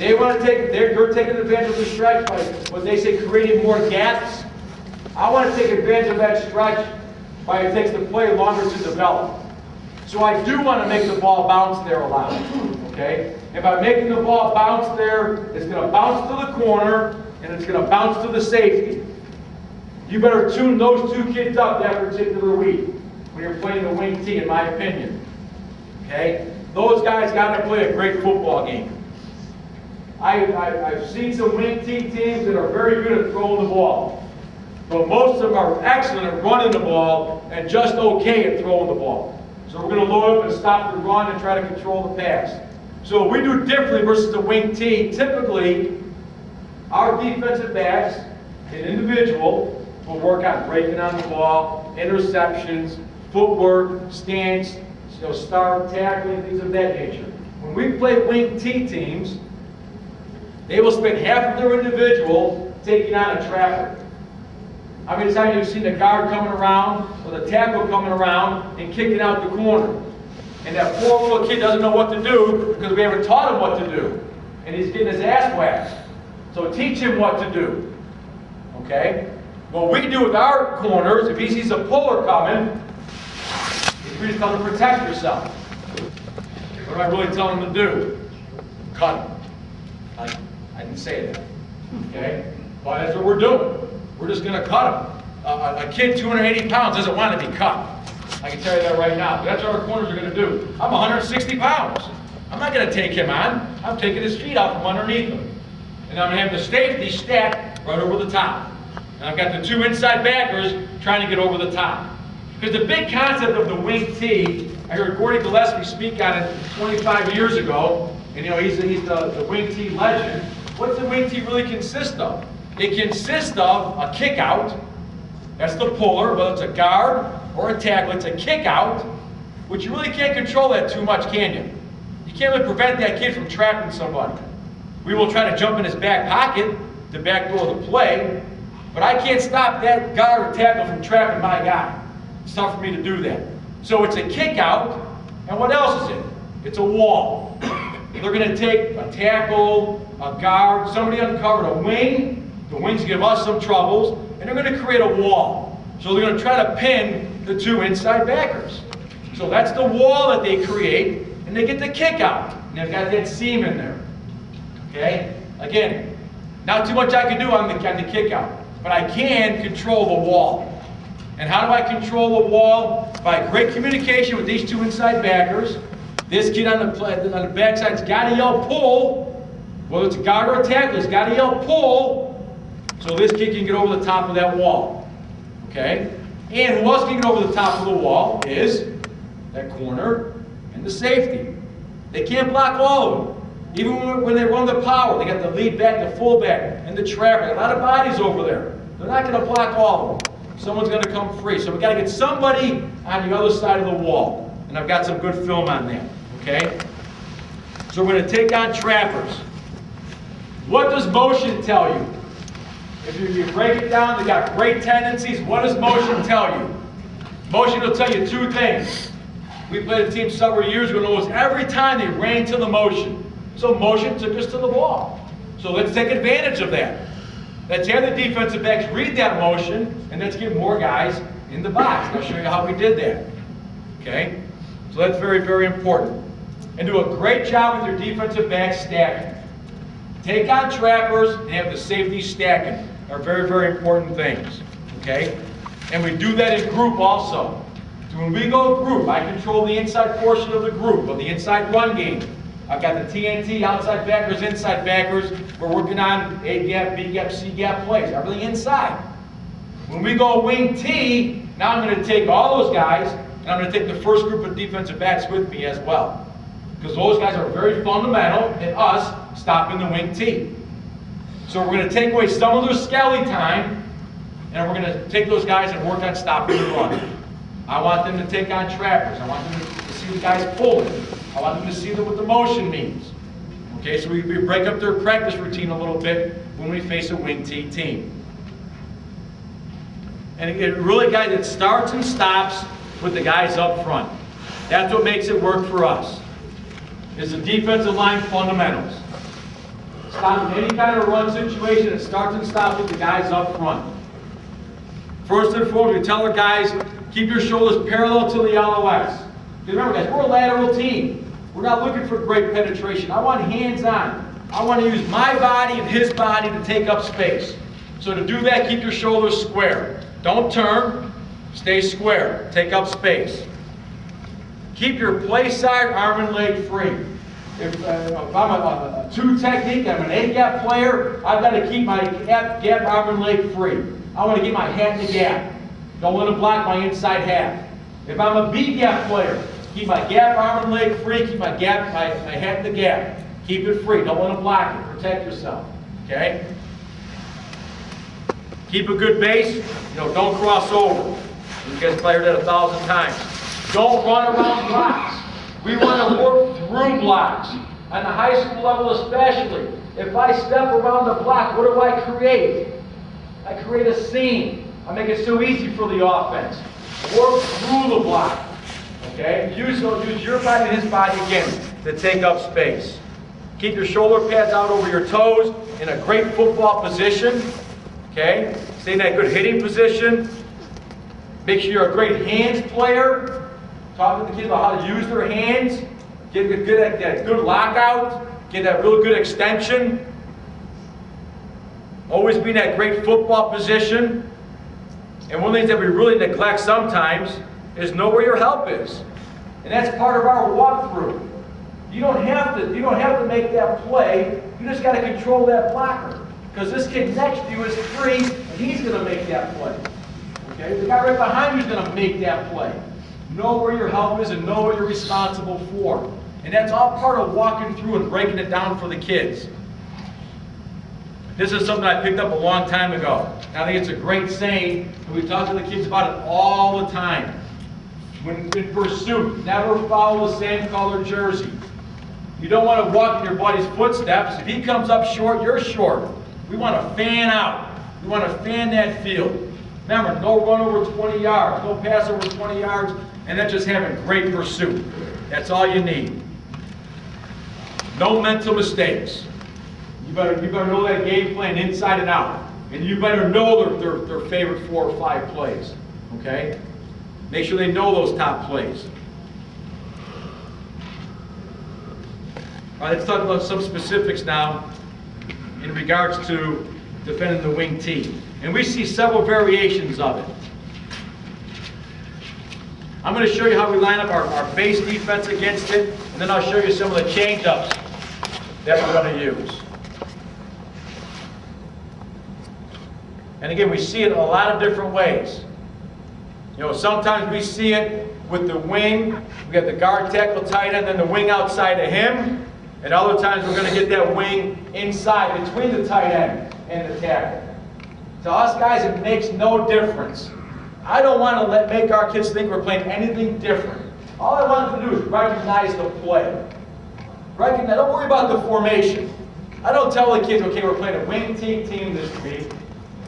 They're taking advantage of the stretch by what they say creating more gaps. I want to take advantage of that stretch by it takes the play longer to develop. So I do want to make the ball bounce there a lot. Okay? And by making the ball bounce there, it's going to bounce to the corner and it's going to bounce to the safety. You better tune those two kids up that particular week when you're playing the wing T, in my opinion. Okay? Those guys got to play a great football game. I've seen some wing T teams that are very good at throwing the ball. But most of them are excellent at running the ball and just okay at throwing the ball. So we're going to load up and stop the run and try to control the pass. So we do differently versus the wing T. Typically, our defensive backs, an individual, will work on breaking on the ball, interceptions, footwork, stance, start tackling, things of that nature. When we play wing T teams, they will spend half of their individual taking on a trapper. How many times have you seen the guard coming around or the tackle coming around and kicking out the corner? And that poor little kid doesn't know what to do because we haven't taught him what to do. And he's getting his ass whacked. So teach him what to do. Okay? What we do with our corners, if he sees a puller coming, we just tell him to protect yourself. What do I really tell him to do? Cut him. I didn't say that. Okay? But that's what we're doing. We're just going to cut him. A kid 280 pounds doesn't want to be cut. I can tell you that right now. But that's what our corners are going to do. I'm 160 pounds. I'm not going to take him on. I'm taking his feet out from underneath him. And I'm going to have the safety stacked right over the top. And I've got the two inside backers trying to get over the top. Because the big concept of the wing T, I heard Gordy Gillespie speak on it 25 years ago. And he's the wing T legend. What's the wing T really consist of? It consists of a kick out. That's the puller, whether it's a guard or a tackle. It's a kick out, which you really can't control that too much, can you? You can't really prevent that kid from trapping somebody. We will try to jump in his back pocket, the back door of the play, but I can't stop that guard or tackle from trapping my guy. It's tough for me to do that. So it's a kick out, and what else is it? It's a wall. They're going to take a tackle, a guard, somebody uncovered, a wing. The wings give us some troubles, and they're going to create a wall. So they're going to try to pin the two inside backers. So that's the wall that they create, and they get the kick out. And they've got that seam in there. Okay? Again, not too much I can do on the kick out, but I can control the wall. And how do I control the wall? By great communication with these two inside backers. This kid on the backside's got to yell pull. Whether it's a guard or a tackle, he's got to yell pull. So this kid can get over the top of that wall. Okay? And who else can get over the top of the wall is that corner and the safety. They can't block all of them. Even when they run the power, they got the lead back, the fullback, and the trapper. A lot of bodies over there. They're not going to block all of them. Someone's going to come free. So we've got to get somebody on the other side of the wall. And I've got some good film on that. Okay? So we're going to take on trappers. What does motion tell you? If you break it down, they got great tendencies. What does motion tell you? Motion will tell you two things. We played a team several years ago, and almost every time they ran to the motion. So motion took us to the ball. So let's take advantage of that. Let's have the defensive backs read that motion, and let's get more guys in the box. I'll show you how we did that. Okay? So that's very, very important. And do a great job with your defensive backs stacking. Take on trappers and have the safety stacking. Are very, very important things. Okay? And we do that in group also. So when we go group, I control the inside portion of the group, of the inside run game. I've got the TNT, outside backers, inside backers. We're working on A gap, B gap, C gap plays. Everything inside. When we go wing T, now I'm going to take all those guys, and I'm going to take the first group of defensive backs with me as well. Because those guys are very fundamental in us stopping the wing T. So we're going to take away some of their skelly time, and we're going to take those guys and work on stopping the run. I want them to take on trappers. I want them to see the guys pulling. I want them to see what the motion means. Okay, so we break up their practice routine a little bit when we face a wing T team. And it really, guys, it starts and stops with the guys up front. That's what makes it work for us, is the defensive line fundamentals. Stop in any kind of run situation. It starts and stops with the guys up front. First and foremost, we tell our guys, keep your shoulders parallel to the LOS. Remember, guys, we're a lateral team. We're not looking for great penetration. I want hands-on. I want to use my body and his body to take up space. So to do that, keep your shoulders square. Don't turn. Stay square. Take up space. Keep your play side, arm and leg free. If I'm a two technique, I'm an A-gap player, I've got to keep my gap, arm and leg free. I want to get my hat in the gap. Don't want to block my inside half. If I'm a B-gap player, keep my gap, arm and leg free, keep my hat in the gap. Keep it free. Don't want to block it. Protect yourself. Okay? Keep a good base. Don't cross over. You guys played that 1,000 times. Don't run around blocks. We want to work through blocks. On the high school level especially. If I step around the block, what do I create? I create a seam. I make it so easy for the offense. Work through the block. Okay? Use your body and his body again to take up space. Keep your shoulder pads out over your toes in a great football position. Okay? Stay in that good hitting position. Make sure you're a great hands player. Talk to the kids about how to use their hands. Get that good lockout. Get that real good extension. Always be in that great football position. And one of the things that we really neglect sometimes is know where your help is. And that's part of our walkthrough. You don't have to make that play. You just got to control that blocker. Because this kid next to you is free, and he's going to make that play. Okay? The guy right behind you is going to make that play. Know where your help is and know what you're responsible for. And that's all part of walking through and breaking it down for the kids. This is something I picked up a long time ago. And I think it's a great saying, and we talk to the kids about it all the time. When in pursuit, never follow the same color jersey. You don't want to walk in your buddy's footsteps. If he comes up short, you're short. We want to fan out. We want to fan that field. Remember, no run over 20 yards, no pass over 20 yards, and then just having great pursuit. That's all you need. No mental mistakes. You better know that game plan inside and out. And you better know their favorite 4 or 5 plays. Okay? Make sure they know those top plays. All right, let's talk about some specifics now in regards to defending the wing T. And we see several variations of it. I'm going to show you how we line up our base defense against it, and then I'll show you some of the change-ups that we're going to use. And again, we see it a lot of different ways. Sometimes we see it with the wing. We got the guard tackle tight end, then the wing outside of him. And other times we're going to get that wing inside between the tight end and the tackle. To us guys, it makes no difference. I don't want to make our kids think we're playing anything different. All I want them to do is recognize the play. Don't worry about the formation. I don't tell the kids, okay, we're playing a wing team this week.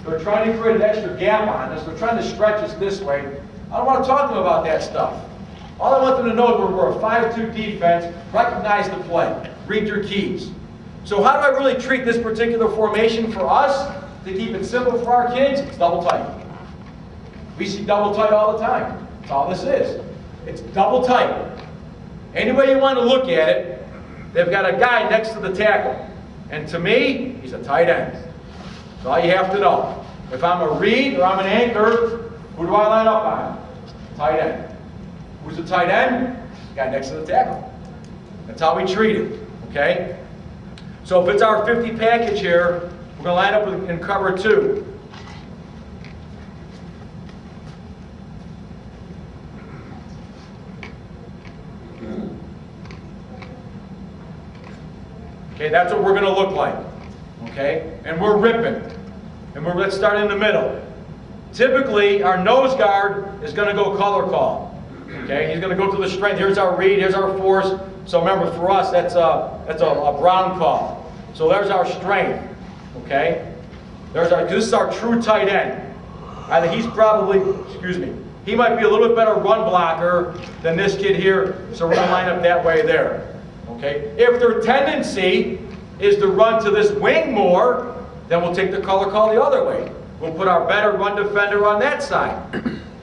They're trying to create an extra gap on us. They're trying to stretch us this way. I don't want to talk to them about that stuff. All I want them to know is we're a 5-2 defense. Recognize the play. Read your keys. So how do I really treat this particular formation for us? To keep it simple for our kids, it's double tight. We see double tight all the time. That's all this is. It's double tight. Any way you want to look at it, they've got a guy next to the tackle. And to me, he's a tight end. That's all you have to know. If I'm a read or I'm an anchor, who do I line up on? Tight end. Who's the tight end? The guy next to the tackle. That's how we treat it. Okay? So if it's our 50 package here, we're going to line up in cover 2. Okay, that's what we're going to look like. Okay? And we're ripping. And let's start in the middle. Typically, our nose guard is going to go color call. Okay? He's going to go to the strength. Here's our read, here's our force. So remember, for us, that's a brown call. So there's our strength. Okay? This is our true tight end. I think he's probably, he might be a little bit better run blocker than this kid here, so we're going to line up that way there. Okay? If their tendency is to run to this wing more, then we'll take the color call the other way. We'll put our better run defender on that side.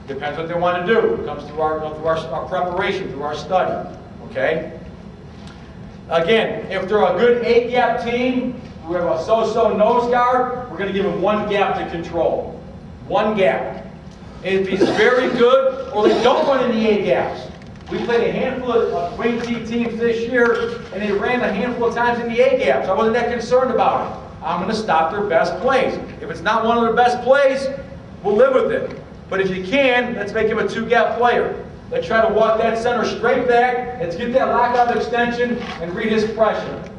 Depends what they want to do. It comes through our preparation, through our study. Okay? Again, if they're a good A-gap team, we have a so-so nose guard, we're going to give him one gap to control. One gap. And if he's very good, or they don't run in the A-gaps. We played a handful of wing T teams this year, and they ran a handful of times in the A-gaps. I wasn't that concerned about it. I'm going to stop their best plays. If it's not one of their best plays, we'll live with it. But if you can, let's make him a two-gap player. Let's try to walk that center straight back. Let's get that lockout extension and read his pressure.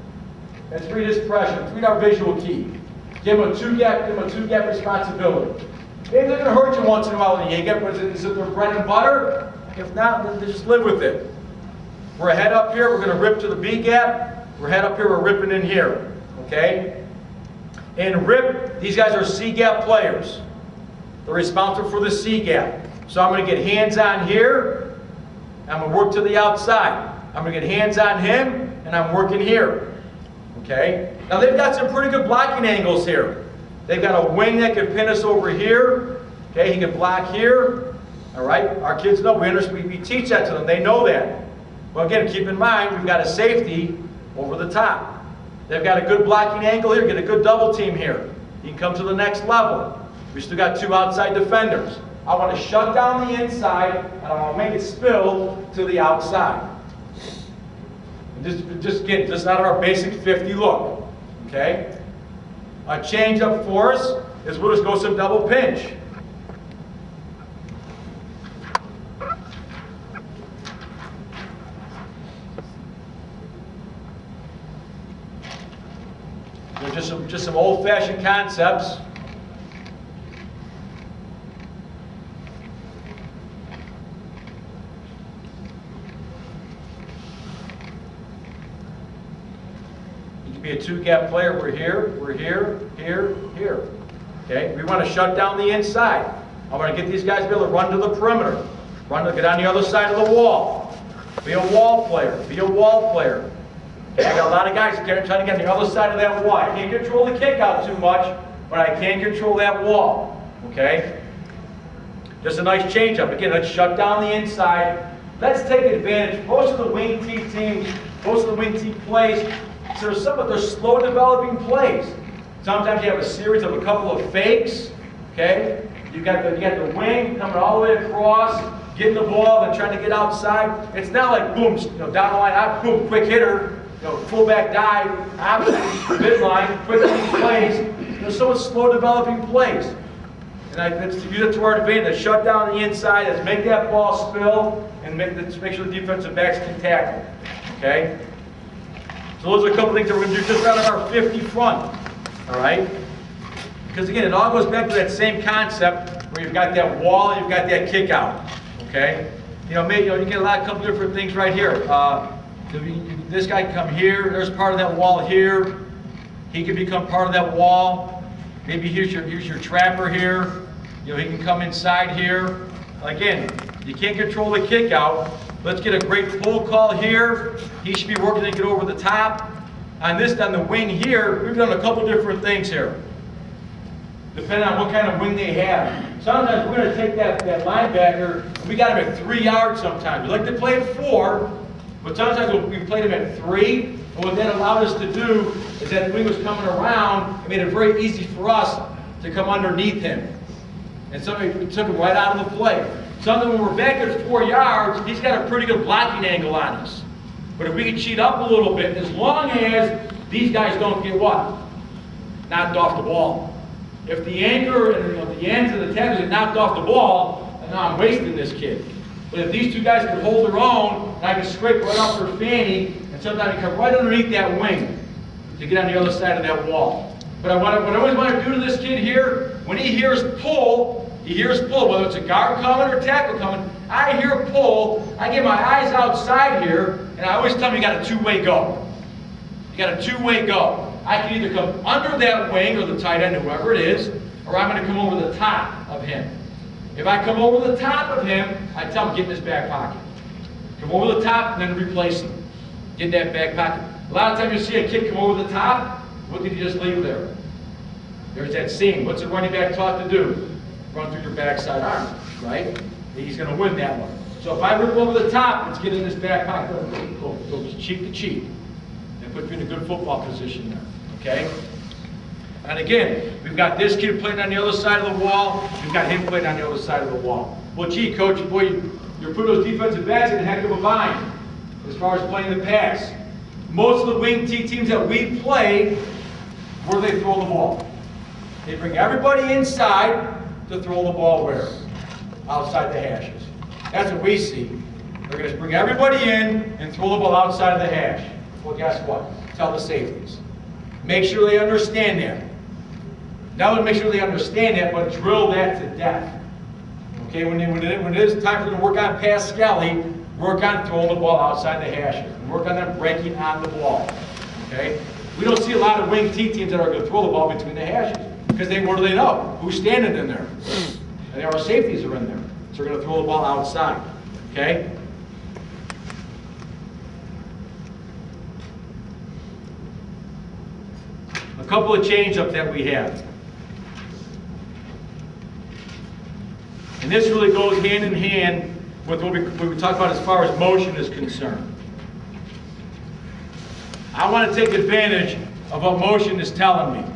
Let's read his pressure. Let's read our visual key. Give him a two-gap responsibility. Maybe they're going to hurt you once in a while in the A-gap, but is it their bread and butter? If not, then just live with it. We're ahead up here. We're going to rip to the B-gap. We're ahead up here. We're ripping in here. Okay? And rip, these guys are C-gap players. They're responsible for the C-gap. So I'm going to get hands on here. I'm going to work to the outside. I'm going to get hands on him, and I'm working here. Okay? Now they've got some pretty good blocking angles here. They've got a wing that can pin us over here. Okay, he can block here. All right? Our kids know, we teach that to them. They know that. Well, again, keep in mind, we've got a safety over the top. They've got a good blocking angle here, get a good double team here. You can come to the next level. We still got two outside defenders. I want to shut down the inside, and I want to make it spill to the outside. Just out of our basic 50 look. Okay? A change up for us is we'll just go some double pinch. They're just some old-fashioned concepts. Be a two-gap player. We're here, here. Okay? We want to shut down the inside. I want to get these guys to be able to run to the perimeter. Get on the other side of the wall. Be a wall player. Be a wall player. Okay? I got a lot of guys trying to get on the other side of that wall. I can't control the kick out too much, but I can control that wall. Okay? Just a nice change-up. Again, let's shut down the inside. Let's take advantage. Most of the wing T teams, most of the wing T plays, so they're slow developing plays. Sometimes you have a series of a couple of fakes. Okay, you got the wing coming all the way across, getting the ball, and trying to get outside. It's not like boom, down the line, boom, quick hitter, fullback dive, midline, quick plays. There's so much slow developing plays, and let's use it to our advantage. Let's shut down the inside. Let's make that ball spill, and let's make sure the defensive backs can tackle. Okay. So those are a couple things that we're going to do just out of our 50 front, all right? Because again, it all goes back to that same concept where you've got that wall and you've got that kick out, okay? Maybe you get a couple different things right here. This guy can come here. There's part of that wall here. He can become part of that wall. Maybe here's your trapper here. He can come inside here. Again, you can't control the kick out. Let's get a great pull call here. He should be working to get over the top. On the wing here, we've done a couple different things here, depending on what kind of wing they have. Sometimes we're going to take that linebacker, and we got him at 3 yards sometimes. We like to play at 4, but sometimes we played him at 3. And what that allowed us to do is that the wing was coming around, it made it very easy for us to come underneath him. And so we took him right out of the play. Something when we're back at 4 yards, he's got a pretty good blocking angle on us. But if we can cheat up a little bit, as long as these guys don't get what? Knocked off the ball. If the anchor and the ends of the tackles get knocked off the ball, then I'm wasting this kid. But if these two guys can hold their own, and I can scrape right off their fanny, and sometimes I come right underneath that wing to get on the other side of that wall. But what I always want to do to this kid here, when he hears pull, whether it's a guard coming or a tackle coming, I hear pull, I get my eyes outside here, and I always tell him you got a two-way go. You got a two-way go. I can either come under that wing or the tight end, whoever it is, or I'm going to come over the top of him. If I come over the top of him, I tell him get in his back pocket. Come over the top and then replace him. Get in that back pocket. A lot of times you see a kid come over the top. What did he just leave there? There's that seam. What's the running back taught to do? Run through your backside arm, right? He's going to win that one. So if I rip over the top, let's get in this back pocket. Go cheek to cheek. And put you in a good football position there, okay? And again, we've got this kid playing on the other side of the wall. We've got him playing on the other side of the wall. Well, gee, coach, boy, you're putting those defensive backs in a heck of a bind as far as playing the pass. Most of the wing T teams that we play, where do they throw the ball? They bring everybody inside to throw the ball where? Outside the hashes. That's what we see. They're going to bring everybody in and throw the ball outside of the hash. Well, guess what? Tell the safeties. Make sure they understand that. Not only make sure they understand that, but drill that to death. Okay, when it is time for them to work on pass skelly, work on throwing the ball outside the hashes. Work on them breaking on the ball. Okay? We don't see a lot of wing T teams that are going to throw the ball between the hashes. Because what do they know? Who's standing in there? And our safeties are in there. So they're going to throw the ball outside. Okay? A couple of change-ups that we have. And this really goes hand in hand with what we talk about as far as motion is concerned. I want to take advantage of what motion is telling me.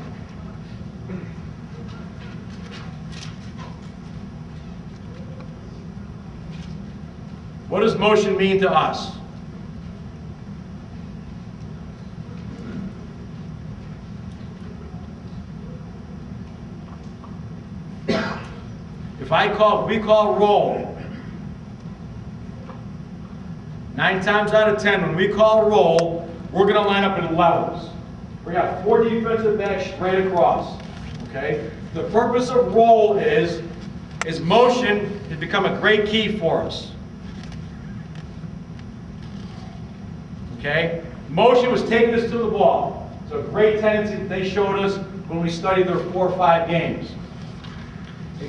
What does motion mean to us? If we call roll, 9 times out of 10, when we call roll, we're going to line up in levels. We got 4 defensive backs straight across. Okay? The purpose of roll is motion has become a great key for us. Okay? Motion was taking us to the ball. It's a great tendency that they showed us when we studied their 4 or 5 games.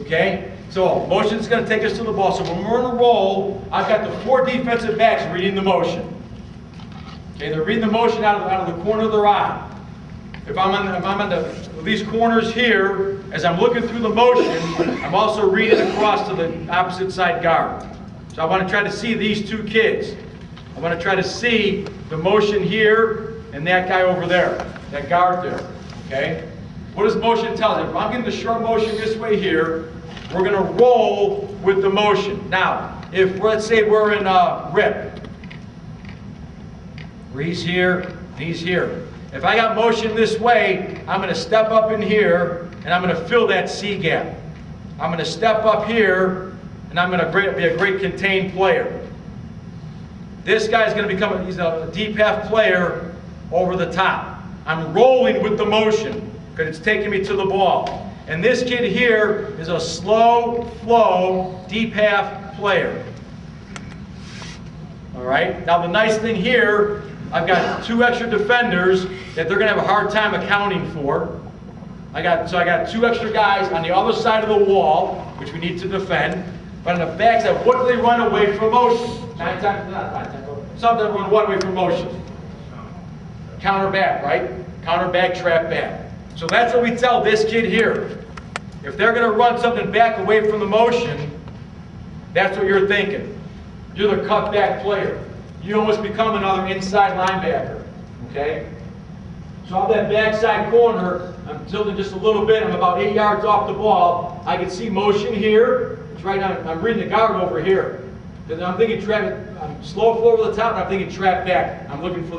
Okay? So motion is going to take us to the ball. So when we're in a roll, I've got the 4 defensive backs reading the motion. Okay, they're reading the motion out of the corner of their eye. If I'm on these corners here, as I'm looking through the motion, I'm also reading across to the opposite side guard. So I want to try to see these 2 kids. I want to try to see the motion here and that guy over there, that guard there. Okay? What does motion tell us? If I'm getting the short motion this way here, we're going to roll with the motion. Now, if let's say we're in rip, where he's here and he's here. If I got motion this way, I'm going to step up in here and I'm going to fill that C gap. I'm going to step up here and I'm going to be a great contained player. This guy's going to become he's a deep half player over the top. I'm rolling with the motion because it's taking me to the ball. And this kid here is a slow flow deep half player. All right. Now the nice thing here, I've got 2 extra defenders that they're going to have a hard time accounting for. I got 2 extra guys on the other side of the wall, which we need to defend. But on the backside, what do they run away from motion? 9 times, not 9 times. Some of them run away from motion. Counter back, right? Counter back, trap back. So that's what we tell this kid here. If they're going to run something back away from the motion, that's what you're thinking. You're the cutback player. You almost become another inside linebacker. Okay? So on that backside corner, I'm tilting just a little bit. I'm about 8 yards off the ball. I can see motion here. It's right now. I'm reading the guard over here. I'm thinking trap. I'm slow flow over the top, and I'm thinking trap back. I'm looking for the